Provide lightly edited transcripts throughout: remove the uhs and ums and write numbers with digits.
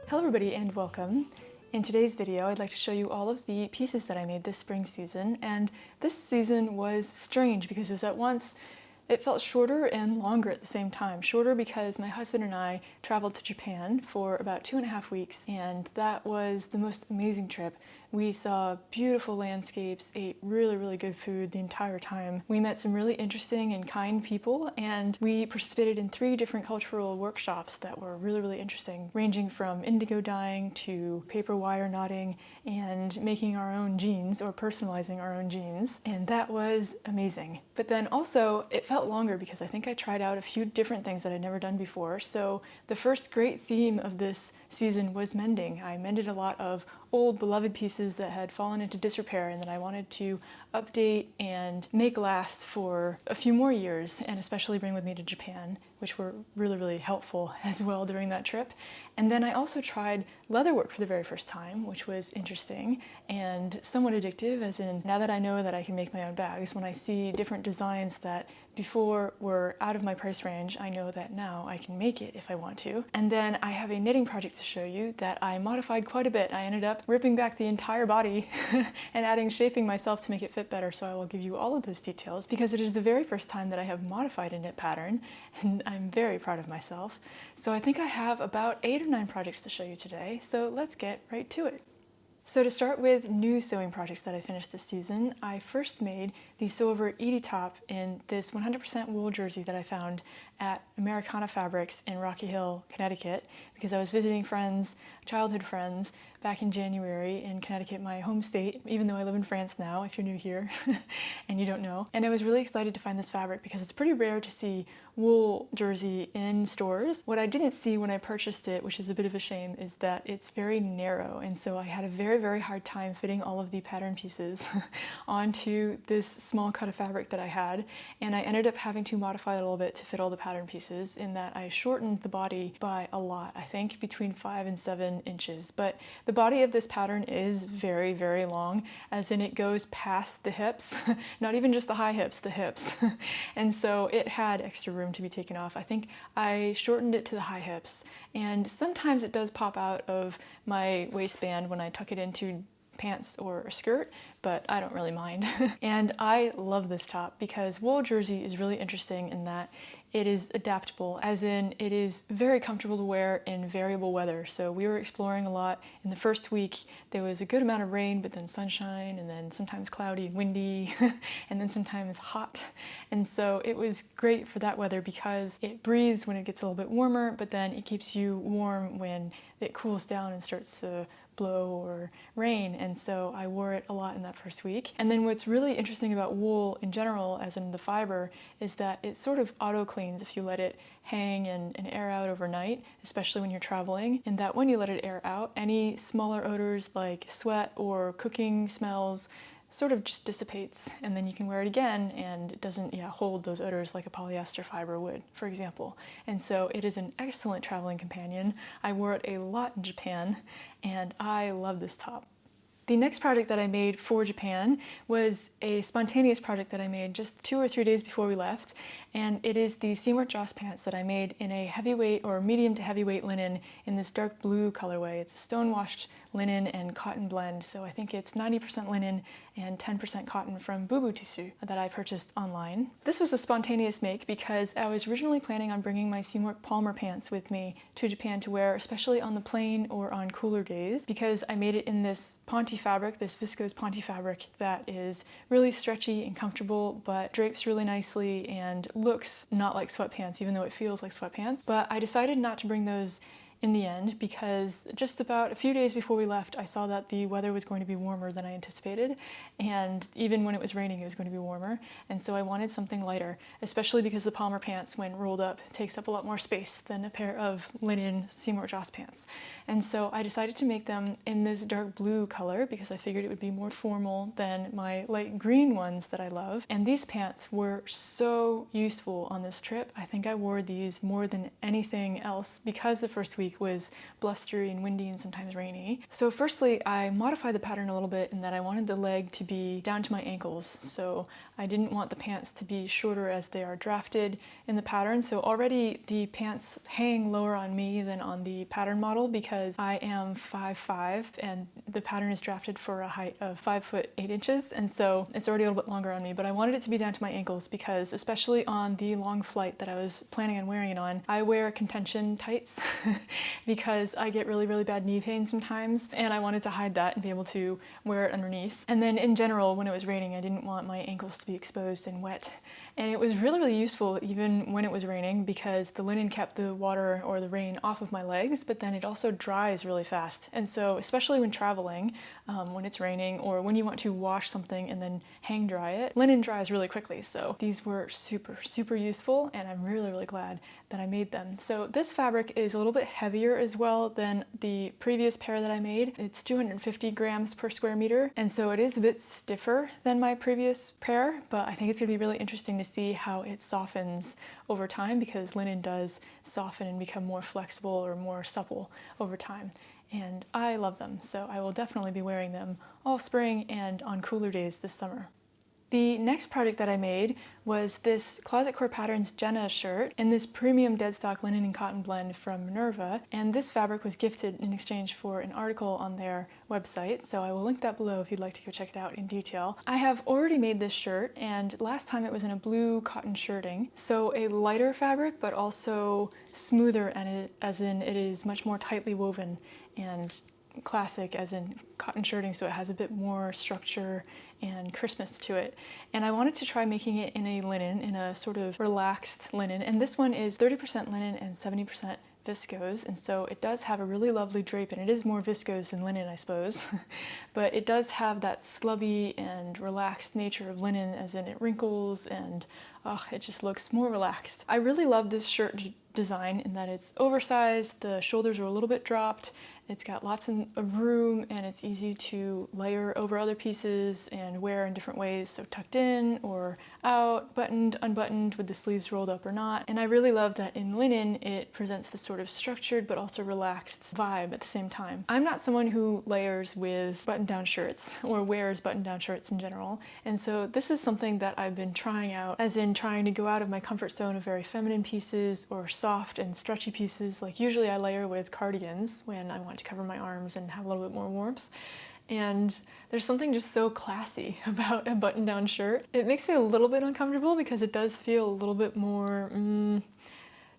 Hello everybody and welcome. In today's video I'd like to show you all of the pieces that I made this spring season, and this season was strange because it was at once it felt shorter and longer at the same time. Shorter because my husband and I traveled to Japan for about 2.5 weeks, and that was the most amazing trip. We saw beautiful landscapes, ate really good food the entire time. We met some really interesting and kind people, and we participated in 3 different cultural workshops that were really interesting, ranging from indigo dyeing to paper wire knotting and making our own jeans or personalizing our own jeans, and that was amazing. But then also it felt longer because I think I tried out a few different things that I'd never done before. So the first great theme of this season was mending. I mended a lot of old beloved pieces that had fallen into disrepair and that I wanted to update and make last for a few more years, and especially bring with me to Japan, which were really helpful as well during that trip. And then I also tried leatherwork for the very first time, which was interesting and somewhat addictive, as in now that I know that I can make my own bags, when I see different designs that before were out of my price range, I know that now I can make it if I want to. And then I have a knitting project to show you that I modified quite a bit. I ended up ripping back the entire body and adding shaping myself to make it fit better, so I will give you all of those details because it is the very first time that I have modified a knit pattern, and I'm very proud of myself. So I think I have about 8 or 9 projects to show you today, so let's get right to it. So to start with new sewing projects that I finished this season, I first made the Sew Over Edie top in this 100% wool jersey that I found at Americana Fabrics in Rocky Hill, Connecticut, because I was visiting friends, childhood friends, back in January in Connecticut, my home state, even though I live in France now, if you're new here and you don't know. And I was really excited to find this fabric because it's pretty rare to see wool jersey in stores. What I didn't see when I purchased it, which is a bit of a shame, is that it's very narrow, and so I had a very hard time fitting all of the pattern pieces onto this small cut of fabric that I had, and I ended up having to modify it a little bit to fit all the pattern pieces, in that I shortened the body by a lot, I think between 5 and 7 inches. But the body of this pattern is very long, as in it goes past the hips, not even just the high hips, the hips. And so it had extra room to be taken off. I think I shortened it to the high hips, and sometimes it does pop out of my waistband when I tuck it into pants or a skirt, but I don't really mind. And I love this top because wool jersey is really interesting in that it is adaptable, as in it is very comfortable to wear in variable weather. So we were exploring a lot. In the first week there was a good amount of rain, but then sunshine, and then sometimes cloudy and windy, and then sometimes hot. And so it was great for that weather because it breathes when it gets a little bit warmer, but then it keeps you warm when it cools down and starts to blow or rain. And so I wore it a lot in that first week. And then what's really interesting about wool in general, as in the fiber, is that it sort of auto cleans if you let it hang and air out overnight, especially when you're traveling, and that when you let it air out, any smaller odors like sweat or cooking smells sort of just dissipates, and then you can wear it again and it doesn't hold those odors like a polyester fiber would, for example. And so it is an excellent traveling companion. I wore it a lot in Japan, and I love this top. The next project that I made for Japan was a spontaneous project that I made just 2 or 3 days before we left, and it is the Seymour Joss pants that I made in a heavyweight or medium to heavyweight linen in this dark blue colorway. It's a stone-washed linen and cotton blend, so I think it's 90% linen and 10% cotton from Bubu Tissu that I purchased online. This was a spontaneous make because I was originally planning on bringing my Seymour Palmer pants with me to Japan to wear, especially on the plane or on cooler days, because I made it in this ponte fabric, this viscose ponte fabric that is really stretchy and comfortable, but drapes really nicely and looks not like sweatpants, even though it feels like sweatpants. But I decided not to bring those in the end because just about a few days before we left, I saw that the weather was going to be warmer than I anticipated, and even when it was raining, it was going to be warmer. And so I wanted something lighter, especially because the Palmer pants, when rolled up, takes up a lot more space than a pair of linen Seymour Joss pants. And so I decided to make them in this dark blue color because I figured it would be more formal than my light green ones that I love. And these pants were so useful on this trip. I think I wore these more than anything else because the first week week was blustery and windy and sometimes rainy. So firstly, I modified the pattern a little bit in that I wanted the leg to be down to my ankles. So I didn't want the pants to be shorter as they are drafted in the pattern. So already the pants hang lower on me than on the pattern model because I am 5'5" and the pattern is drafted for a height of 5 foot 8 inches. And so it's already a little bit longer on me, but I wanted it to be down to my ankles because especially on the long flight that I was planning on wearing it on, I wear contention tights because I get really, really bad knee pain sometimes. And I wanted to hide that and be able to wear it underneath. And then in general, when it was raining, I didn't want my ankles to be exposed and wet. And it was really, really useful even when it was raining because the linen kept the water or the rain off of my legs, but then it also dries really fast. And so especially when traveling, when it's raining or when you want to wash something and then hang dry it, linen dries really quickly. So these were super, super useful and I'm really, really glad that I made them. So this fabric is a little bit heavier as well than the previous pair that I made. It's 250 grams per square meter. And so it is a bit stiffer than my previous pair, but I think it's gonna be really interesting to see how it softens over time because linen does soften and become more flexible or more supple over time. And I love them, so I will definitely be wearing them all spring and on cooler days this summer. The next project that I made was this Closet Core Patterns Jenna shirt in this premium deadstock linen and cotton blend from Minerva, and this fabric was gifted in exchange for an article on their website, so I will link that below if you'd like to go check it out in detail. I have already made this shirt, and last time it was in a blue cotton shirting, so a lighter fabric but also smoother, and as in it is much more tightly woven and classic as in cotton shirting, so it has a bit more structure and crispness to it. And I wanted to try making it in a linen, in a sort of relaxed linen, and this one is 30% linen and 70% viscose, and so it does have a really lovely drape, and it is more viscose than linen, I suppose. But it does have that slubby and relaxed nature of linen, as in it wrinkles and it just looks more relaxed. I really love this shirt design in that it's oversized, the shoulders are a little bit dropped, it's got lots of room, and it's easy to layer over other pieces and wear in different ways, so tucked in or out, buttoned, unbuttoned, with the sleeves rolled up or not. And I really love that in linen it presents this sort of structured but also relaxed vibe at the same time. I'm not someone who layers with button-down shirts or wears button-down shirts in general, and so this is something that I've been trying out, as in trying to go out of my comfort zone of very feminine pieces or soft and stretchy pieces. Like usually I layer with cardigans when I want to cover my arms and have a little bit more warmth. And there's something just so classy about a button-down shirt. It makes me a little bit uncomfortable because it does feel a little bit more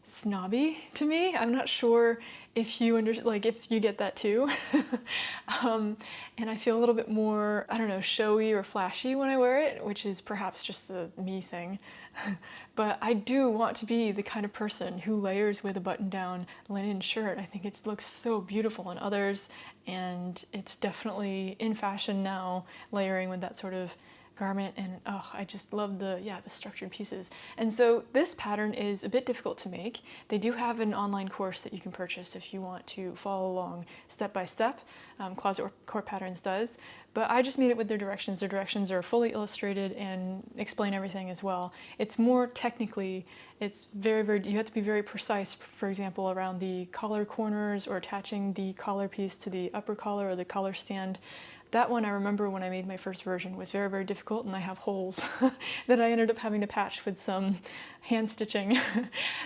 snobby to me. I'm not sure if you if you get that too. And I feel a little bit more, I don't know, showy or flashy when I wear it, which is perhaps just the me thing. But I do want to be the kind of person who layers with a button-down linen shirt. I think it looks so beautiful on others, and it's definitely in fashion now, layering with that sort of garment, and I just love the structured pieces. And so this pattern is a bit difficult to make. They do have an online course that you can purchase if you want to follow along step by step. Closet Core Patterns does, but I just made it with their directions. Their directions are fully illustrated and explain everything as well. It's more technically, it's very, you have to be very precise, for example, around the collar corners or attaching the collar piece to the upper collar or the collar stand. That one I remember when I made my first version was very, very difficult, and I have holes that I ended up having to patch with some hand stitching.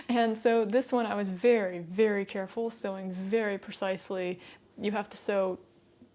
And so this one I was very, very careful, sewing very precisely. You have to sew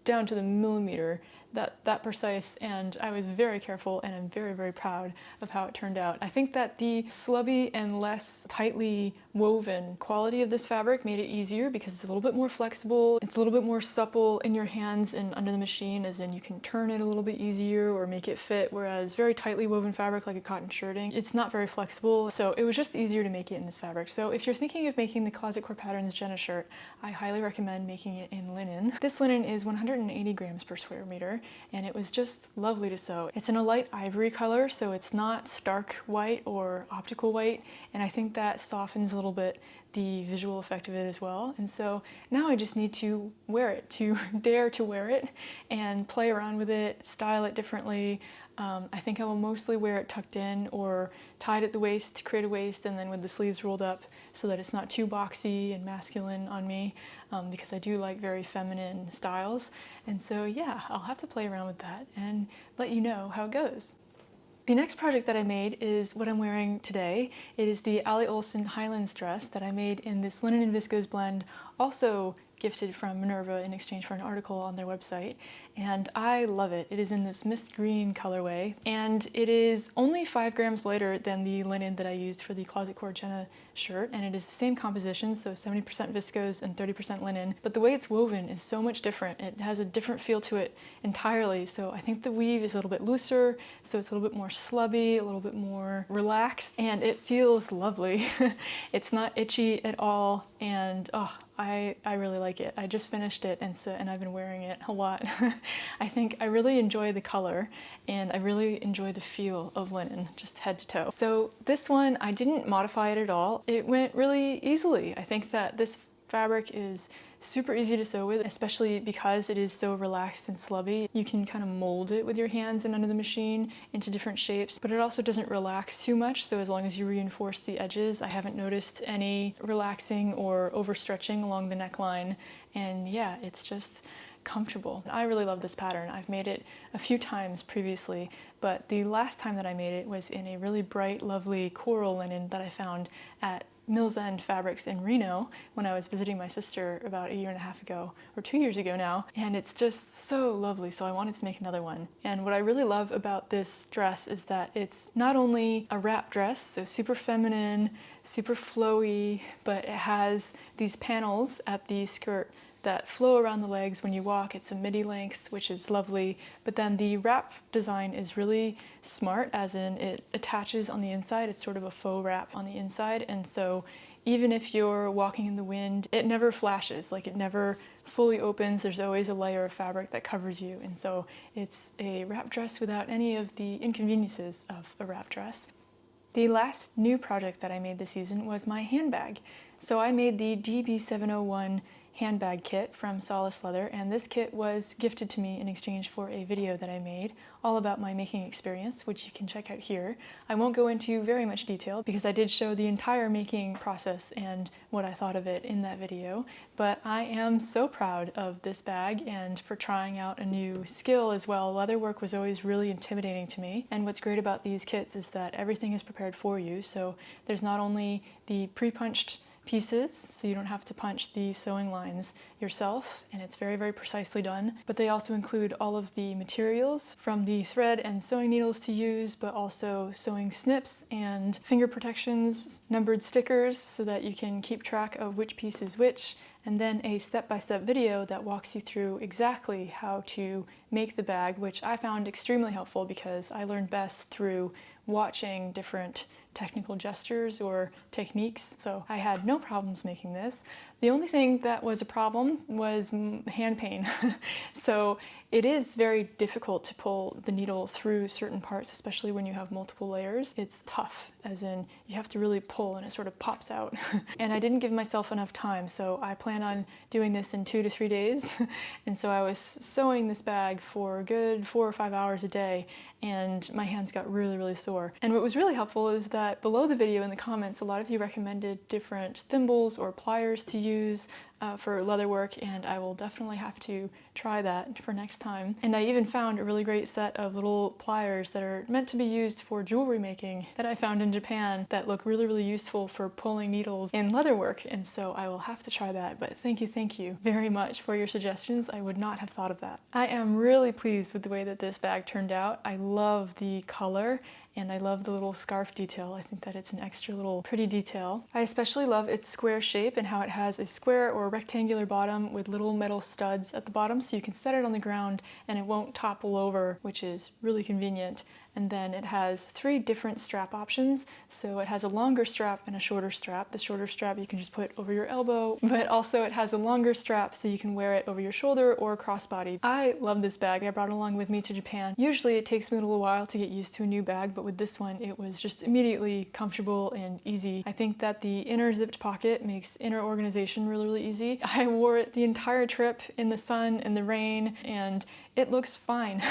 down to the millimeter, that precise, and I was very careful, and I'm very, very proud of how it turned out. I think that the slubby and less tightly woven quality of this fabric made it easier because it's a little bit more flexible, it's a little bit more supple in your hands and under the machine, as in you can turn it a little bit easier or make it fit, whereas very tightly woven fabric like a cotton shirting, it's not very flexible, so it was just easier to make it in this fabric. So if you're thinking of making the Closet Core Patterns Jenna shirt, I highly recommend making it in linen. This linen is 180 grams per square meter, and it was just lovely to sew. It's in a light ivory color, so it's not stark white or optical white, and I think that softens a little bit the visual effect of it as well. And so now I just need to wear it, to dare to wear it and play around with it, style it differently. I think I will mostly wear it tucked in or tied at the waist to create a waist, and then with the sleeves rolled up so that it's not too boxy and masculine on me, because I do like very feminine styles. And so yeah, I'll have to play around with that and let you know how it goes. The next project that I made is what I'm wearing today. It is the Ali Olsen Highlands dress that I made in this linen and viscose blend, also gifted from Minerva in exchange for an article on their website, and I love it. It is in this mist green colorway, and it is only 5 grams lighter than the linen that I used for the Closet Core Jenna shirt, and it is the same composition, so 70% viscose and 30% linen, but the way it's woven is so much different. It has a different feel to it entirely, so I think the weave is a little bit looser, so it's a little bit more slubby, a little bit more relaxed, and it feels lovely. It's not itchy at all, and oh, I really like it. I just finished it, and I've been wearing it a lot. I think I really enjoy the color, and I really enjoy the feel of linen, just head to toe. So this one, I didn't modify it at all. It went really easily. I think that this fabric is super easy to sew with, especially because it is so relaxed and slubby. You can kind of mold it with your hands and under the machine into different shapes, but it also doesn't relax too much, so as long as you reinforce the edges, I haven't noticed any relaxing or overstretching along the neckline, and yeah, it's just comfortable. I really love this pattern. I've made it a few times previously, but the last time that I made it was in a really bright, lovely coral linen that I found at Mills End Fabrics in Reno when I was visiting my sister about 1.5 years ago, or 2 years ago now, and it's just so lovely, so I wanted to make another one. And what I really love about this dress is that it's not only a wrap dress, so super feminine, super flowy, but it has these panels at the skirt that flow around the legs when you walk. It's a midi length, which is lovely, but then the wrap design is really smart, as in it attaches on the inside. It's sort of a faux wrap on the inside, and so even if you're walking in the wind, it never flashes, like it never fully opens. There's always a layer of fabric that covers you, and so it's a wrap dress without any of the inconveniences of a wrap dress. The last new project that I made this season was my handbag. So I made the DB701 handbag kit from Solace Leather, and this kit was gifted to me in exchange for a video that I made all about my making experience, which you can check out here. I won't go into very much detail because I did show the entire making process and what I thought of it in that video, but I am so proud of this bag and for trying out a new skill as well. Leatherwork was always really intimidating to me, and what's great about these kits is that everything is prepared for you, so there's not only the pre-punched pieces, so you don't have to punch the sewing lines yourself, and it's very, very precisely done. But they also include all of the materials, from the thread and sewing needles to use, but also sewing snips and finger protections, numbered stickers so that you can keep track of which piece is which, and then a step-by-step video that walks you through exactly how to make the bag, which I found extremely helpful because I learned best through watching different technical gestures or techniques, so I had no problems making this. The only thing that was a problem was hand pain. So it is very difficult to pull the needle through certain parts, especially when you have multiple layers. It's tough, as in you have to really pull and it sort of pops out. And I didn't give myself enough time, so I plan on doing this in 2 to 3 days. And so I was sewing this bag for a good 4 or 5 hours a day, and my hands got really, really sore. And what was really helpful is that below the video in the comments, a lot of you recommended different thimbles or pliers to use for leatherwork, and I will definitely have to try that for next time. And I even found a really great set of little pliers that are meant to be used for jewelry making that I found in Japan that look really, really useful for pulling needles in leatherwork, and so I will have to try that. But thank you very much for your suggestions. I would not have thought of that. I am really pleased with the way that this bag turned out. I love the color, and I love the little scarf detail. I think that it's an extra little pretty detail. I especially love its square shape and how it has a square or rectangular bottom with little metal studs at the bottom, so you can set it on the ground and it won't topple over, which is really convenient. And then it has 3 different strap options. So it has a longer strap and a shorter strap. The shorter strap you can just put over your elbow, but also it has a longer strap so you can wear it over your shoulder or crossbody. I love this bag. I brought it along with me to Japan. Usually it takes me a little while to get used to a new bag, but with this one it was just immediately comfortable and easy. I think that the inner zipped pocket makes inner organization really, really easy. I wore it the entire trip in the sun and the rain, and it looks fine.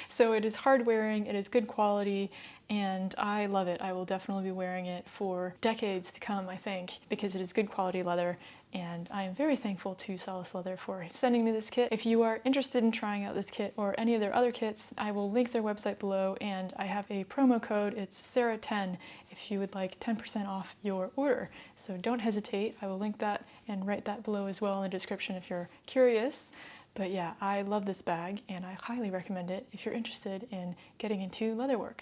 So it is hard wearing, it is good quality, and I love it. I will definitely be wearing it for decades to come, I think, because it is good quality leather, and I am very thankful to Solace Leather for sending me this kit. If you are interested in trying out this kit or any of their other kits, I will link their website below, and I have a promo code. It's Sarah10 if you would like 10% off your order. So don't hesitate. I will link that and write that below as well in the description if you're curious. But yeah, I love this bag and I highly recommend it if you're interested in getting into leatherwork.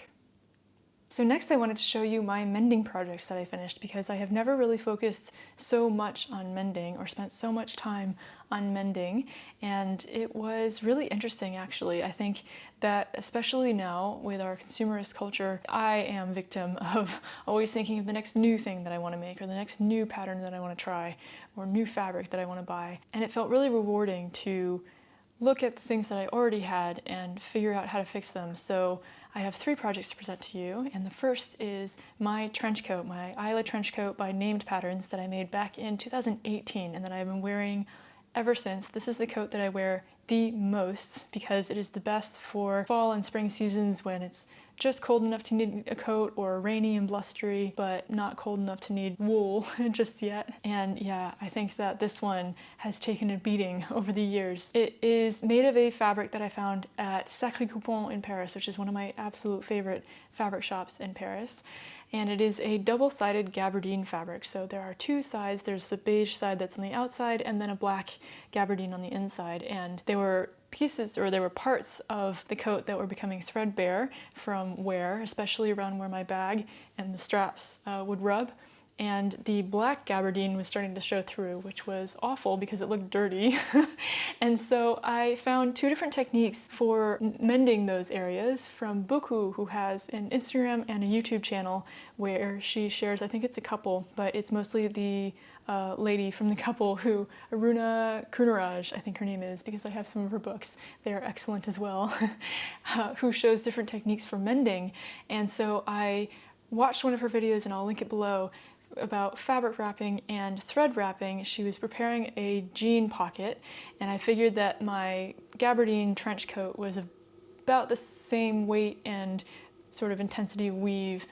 So next I wanted to show you my mending projects that I finished, because I have never really focused so much on mending or spent so much time on mending, and it was really interesting actually. I think that especially now with our consumerist culture, I am victim of always thinking of the next new thing that I want to make, or the next new pattern that I want to try, or new fabric that I want to buy. And it felt really rewarding to look at the things that I already had and figure out how to fix them. So I have 3 projects to present to you, and the first is my trench coat, my Isla trench coat by Named Patterns that I made back in 2018 and that I've been wearing ever since. This is the coat that I wear the most because it is the best for fall and spring seasons when it's just cold enough to need a coat, or rainy and blustery, but not cold enough to need wool just yet. And yeah, I think that this one has taken a beating over the years. It is made of a fabric that I found at Sacré Coupon in Paris, which is one of my absolute favorite fabric shops in Paris. And it is a double-sided gabardine fabric. So there are 2 sides. There's the beige side that's on the outside, and then a black gabardine on the inside. And they were there were parts of the coat that were becoming threadbare from wear, especially around where my bag and the straps would rub. And the black gabardine was starting to show through, which was awful because it looked dirty. And so I found 2 different techniques for mending those areas from Buku, who has an Instagram and a YouTube channel where she shares, I think it's a couple, but it's mostly the lady from the couple who, Aruna Kunaraj, I think her name is, because I have some of her books. They are excellent as well, who shows different techniques for mending. And so I watched one of her videos, and I'll link it below, about fabric wrapping and thread wrapping. She was preparing a jean pocket, and I figured that my gabardine trench coat was about the same weight and sort of intensity weave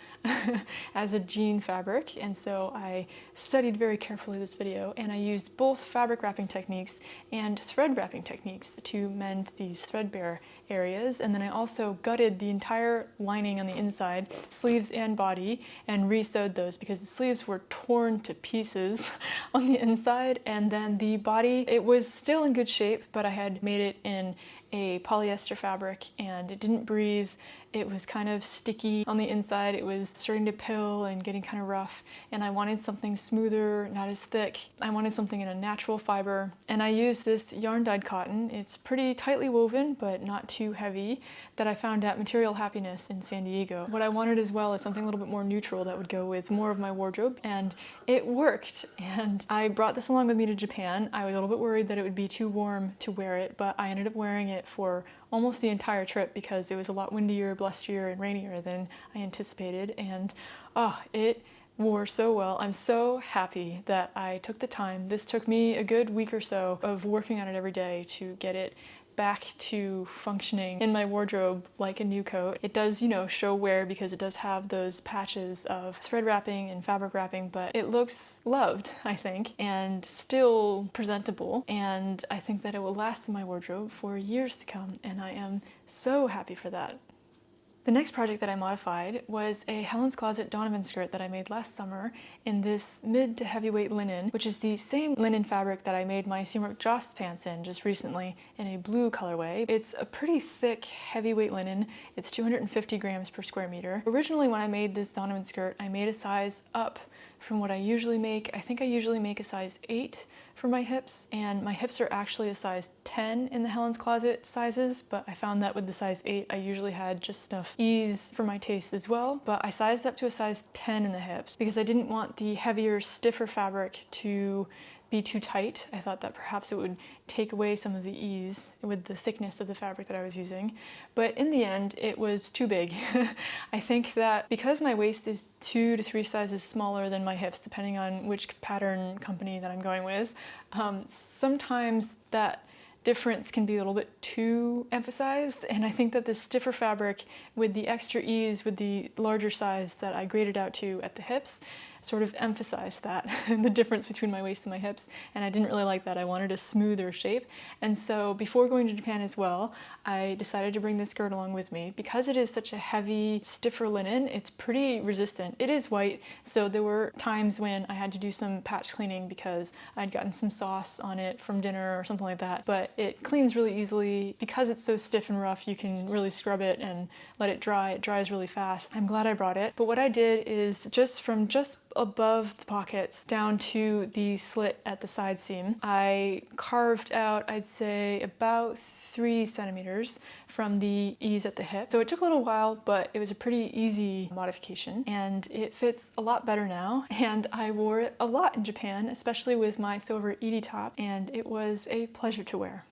as a jean fabric, and so I studied very carefully this video, and I used both fabric wrapping techniques and thread wrapping techniques to mend these threadbare areas. And then I also gutted the entire lining on the inside, sleeves and body, and re-sewed those because the sleeves were torn to pieces on the inside. And then the body, it was still in good shape, but I had made it in a polyester fabric and it didn't breathe. It was kind of sticky on the inside. It was starting to pill and getting kind of rough, and I wanted something smoother, not as thick. I wanted something in a natural fiber, and I used this yarn dyed cotton. It's pretty tightly woven, but not too heavy, that I found at Material Happiness in San Diego. What I wanted as well is something a little bit more neutral that would go with more of my wardrobe, and it worked. And I brought this along with me to Japan. I was a little bit worried that it would be too warm to wear it, but I ended up wearing it for almost the entire trip because it was a lot windier, blustier, and rainier than I anticipated, and it wore so well. I'm so happy that I took the time. This took me a good week or so of working on it every day to get it back to functioning in my wardrobe like a new coat. It does, show wear because it does have those patches of thread wrapping and fabric wrapping, but it looks loved, I think, and still presentable. And I think that it will last in my wardrobe for years to come, and I am so happy for that. The next project that I modified was a Helen's Closet Donovan skirt that I made last summer in this mid to heavyweight linen, which is the same linen fabric that I made my Seamwork Joss pants in just recently in a blue colorway. It's a pretty thick, heavyweight linen. It's 250 grams per square meter. Originally, when I made this Donovan skirt, I made a size up from what I usually make. I think I usually make a size 8 for my hips, and my hips are actually a size 10 in the Helen's Closet sizes, but I found that with the size 8 I usually had just enough ease for my taste as well. But I sized up to a size 10 in the hips because I didn't want the heavier, stiffer fabric to be too tight. I thought that perhaps it would take away some of the ease with the thickness of the fabric that I was using. But in the end, it was too big. I think that because my waist is 2 to 3 sizes smaller than my hips, depending on which pattern company that I'm going with, sometimes that difference can be a little bit too emphasized, and I think that this stiffer fabric with the extra ease with the larger size that I graded out to at the hips sort of emphasized that, the difference between my waist and my hips, and I didn't really like that. I wanted a smoother shape, and so before going to Japan as well, I decided to bring this skirt along with me. Because it is such a heavy, stiffer linen, it's pretty resistant. It is white, so there were times when I had to do some patch cleaning because I'd gotten some sauce on it from dinner or something like that, but it cleans really easily. Because it's so stiff and rough, you can really scrub it and let it dry. It dries really fast. I'm glad I brought it. But what I did is just from just above the pockets down to the slit at the side seam, I carved out, I'd say, about 3 centimeters from the ease at the hip. So it took a little while, but it was a pretty easy modification, and it fits a lot better now. And I wore it a lot in Japan, especially with my silver Edie top, and it was a pleasure to wear.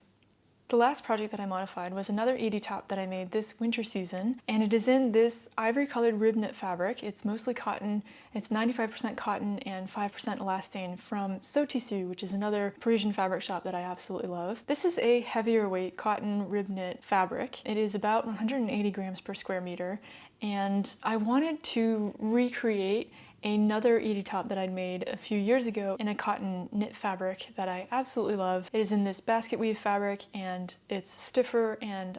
The last project that I modified was another Edie top that I made this winter season, and it is in this ivory colored rib knit fabric. It's mostly cotton. It's 95% cotton and 5% elastane from So Tissu, which is another Parisian fabric shop that I absolutely love. This is a heavier weight cotton rib knit fabric. It is about 180 grams per square meter, and I wanted to recreate another Edie top that I'd made a few years ago in a cotton knit fabric that I absolutely love. It is in this basket weave fabric, and it's stiffer, and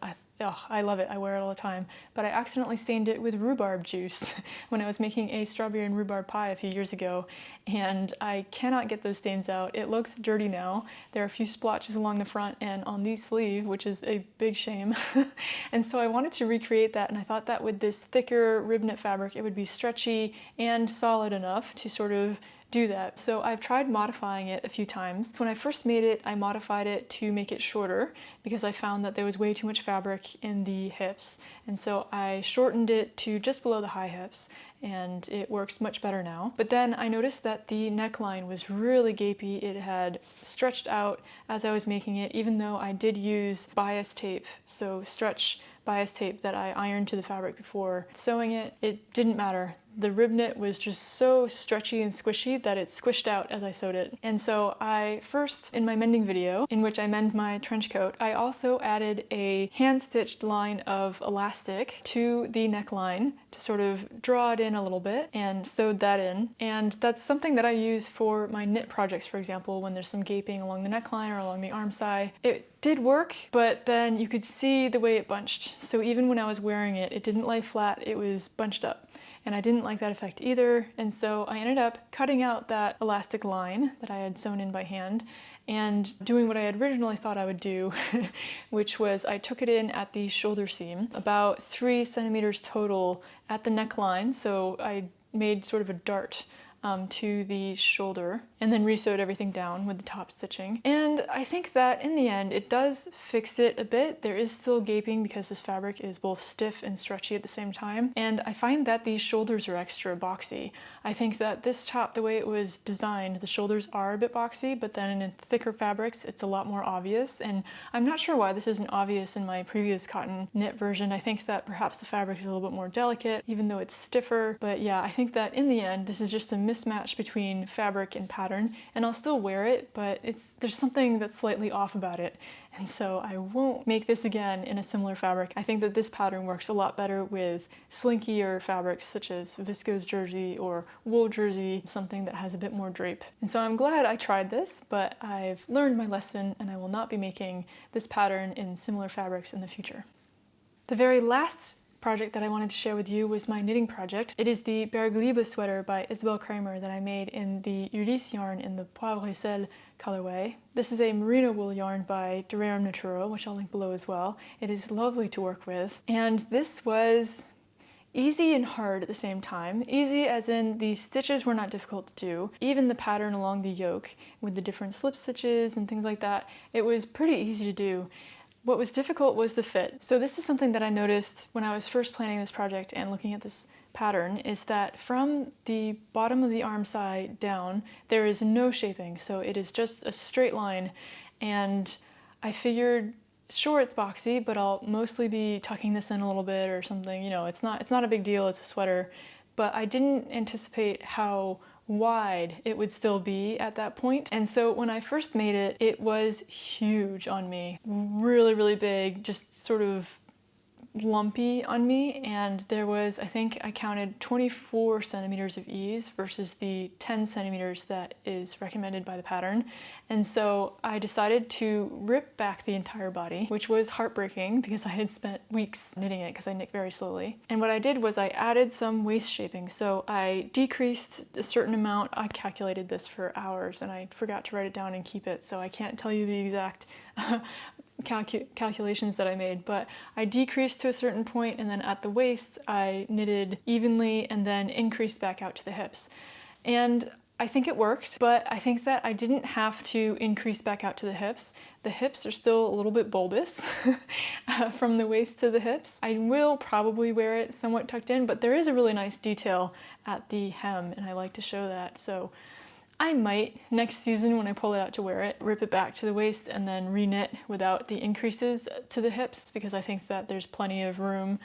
I love it. I wear it all the time. But I accidentally stained it with rhubarb juice when I was making a strawberry and rhubarb pie a few years ago, and I cannot get those stains out. It looks dirty now. There are a few splotches along the front and on the sleeve, which is a big shame. And so I wanted to recreate that, and I thought that with this thicker rib knit fabric, it would be stretchy and solid enough to sort of do that. So I've tried modifying it a few times. When I first made it, I modified it to make it shorter because I found that there was way too much fabric in the hips, and so I shortened it to just below the high hips, and it works much better now. But then I noticed that the neckline was really gapey. It had stretched out as I was making it, even though I did use bias tape, so stretch bias tape that I ironed to the fabric before sewing it. It didn't matter. The rib knit was just so stretchy and squishy that it squished out as I sewed it. And so I first, in my mending video, in which I mend my trench coat, I also added a hand-stitched line of elastic to the neckline to sort of draw it in a little bit, and sewed that in. And that's something that I use for my knit projects, for example, when there's some gaping along the neckline or along the arm side. It did work, but then you could see the way it bunched. So even when I was wearing it, it didn't lay flat, it was bunched up. And I didn't like that effect either, and so I ended up cutting out that elastic line that I had sewn in by hand and doing what I had originally thought I would do, which was I took it in at the shoulder seam, about 3 centimeters total at the neckline, so I made sort of a dart to the shoulder, and then re-sewed everything down with the top stitching. And I think that in the end it does fix it a bit. There is still gaping because this fabric is both stiff and stretchy at the same time, and I find that these shoulders are extra boxy. I think that this top, the way it was designed, the shoulders are a bit boxy, but then in thicker fabrics it's a lot more obvious, and I'm not sure why this isn't obvious in my previous cotton knit version. I think that perhaps the fabric is a little bit more delicate, even though it's stiffer, but yeah, I think that in the end this is just a mismatch between fabric and pattern, and I'll still wear it, but there's something that's slightly off about it, and so I won't make this again in a similar fabric. I think that this pattern works a lot better with slinkier fabrics such as viscose jersey or wool jersey, something that has a bit more drape. And so I'm glad I tried this, but I've learned my lesson, and I will not be making this pattern in similar fabrics in the future. The very last project that I wanted to share with you was my knitting project. It is the Bergliebe sweater by Isabel Kramer that I made in the Ulysse yarn in the Poivre et Sel colorway. This is a merino wool yarn by de Rerum Natura, which I'll link below as well. It is lovely to work with, and this was easy and hard at the same time. Easy as in the stitches were not difficult to do. Even the pattern along the yoke with the different slip stitches and things like that, it was pretty easy to do. What was difficult was the fit. So this is something that I noticed when I was first planning this project and looking at this pattern, is that from the bottom of the arm side down, there is no shaping. So it is just a straight line, and I figured, sure, it's boxy, but I'll mostly be tucking this in a little bit or something. You know, it's not a big deal, it's a sweater. But I didn't anticipate how wide it would still be at that point. And so when I first made it, it was huge on me. Really, really big, just sort of lumpy on me, and there was, I think I counted 24 centimeters of ease versus the 10 centimeters that is recommended by the pattern. And so I decided to rip back the entire body, which was heartbreaking because I had spent weeks knitting it because I knit very slowly. And what I did was I added some waist shaping. So I decreased a certain amount. I calculated this for hours and I forgot to write it down and keep it, so I can't tell you the exact calculations that I made, but I decreased to a certain point, and then at the waist I knitted evenly and then increased back out to the hips. And I think it worked, but I think that I didn't have to increase back out to the hips. The hips are still a little bit bulbous from the waist to the hips. I will probably wear it somewhat tucked in, but there is a really nice detail at the hem, and I like to show that. So I might, next season when I pull it out to wear it, rip it back to the waist and then re-knit without the increases to the hips, because I think that there's plenty of room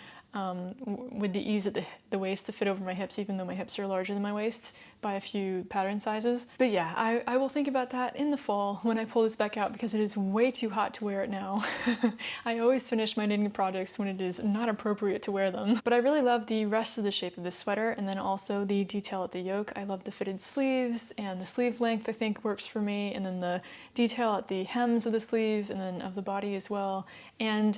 with the ease at the waist to fit over my hips, even though my hips are larger than my waist by a few pattern sizes. But yeah, I will think about that in the fall when I pull this back out, because it is way too hot to wear it now. I always finish my knitting projects when it is not appropriate to wear them. But I really love the rest of the shape of this sweater, and then also the detail at the yoke. I love the fitted sleeves, and the sleeve length I think works for me, and then the detail at the hems of the sleeve and then of the body as well. And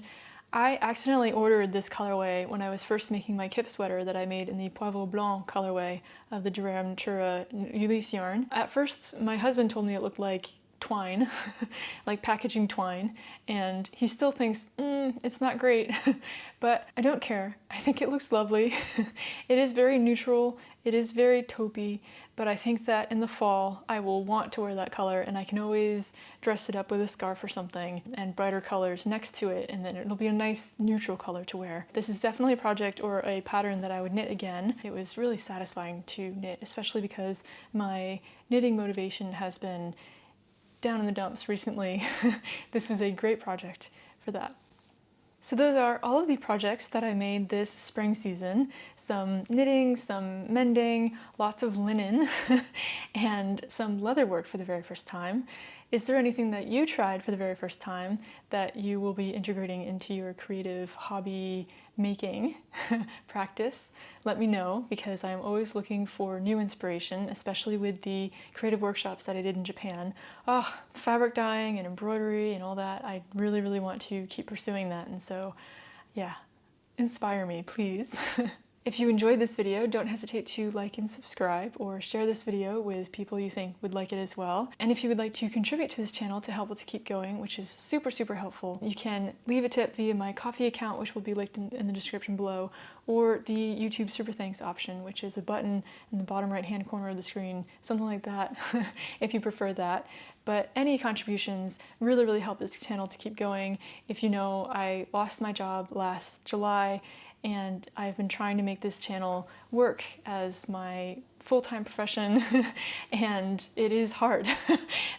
I accidentally ordered this colorway when I was first making my kip sweater that I made in the Poivre Blanc colorway of the Durare Natura Ulysse yarn. At first, my husband told me it looked like twine, like packaging twine, and he still thinks, it's not great, but I don't care. I think it looks lovely. It is very neutral, it is very taupey, but I think that in the fall I will want to wear that color, and I can always dress it up with a scarf or something and brighter colors next to it, and then it'll be a nice neutral color to wear. This is definitely a project or a pattern that I would knit again. It was really satisfying to knit, especially because my knitting motivation has been down in the dumps recently. This was a great project for that. So those are all of the projects that I made this spring season. Some knitting, some mending, lots of linen, and some leather work for the very first time. Is there anything that you tried for the very first time that you will be integrating into your creative hobby making practice? Let me know, because I'm always looking for new inspiration, especially with the creative workshops that I did in Japan. Oh, fabric dyeing and embroidery and all that. I really, really want to keep pursuing that, and so yeah, inspire me, please. If you enjoyed this video, don't hesitate to like and subscribe, or share this video with people you think would like it as well. And if you would like to contribute to this channel to help it to keep going, which is super, super helpful, you can leave a tip via my Ko-fi account, which will be linked in the description below, or the YouTube Super Thanks option, which is a button in the bottom right-hand corner of the screen, something like that, if you prefer that. But any contributions really, really help this channel to keep going. If you know, I lost my job last July, and I've been trying to make this channel work as my full-time profession, and it is hard.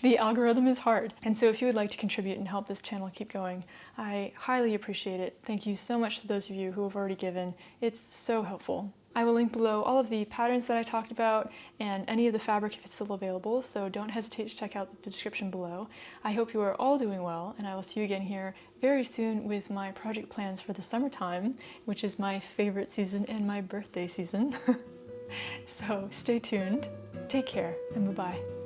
The algorithm is hard. And so if you would like to contribute and help this channel keep going, I highly appreciate it. Thank you so much to those of you who have already given. It's so helpful. I will link below all of the patterns that I talked about and any of the fabric if it's still available, so don't hesitate to check out the description below. I hope you are all doing well, and I will see you again here very soon with my project plans for the summertime, which is my favorite season and my birthday season. So stay tuned, take care, and bye-bye.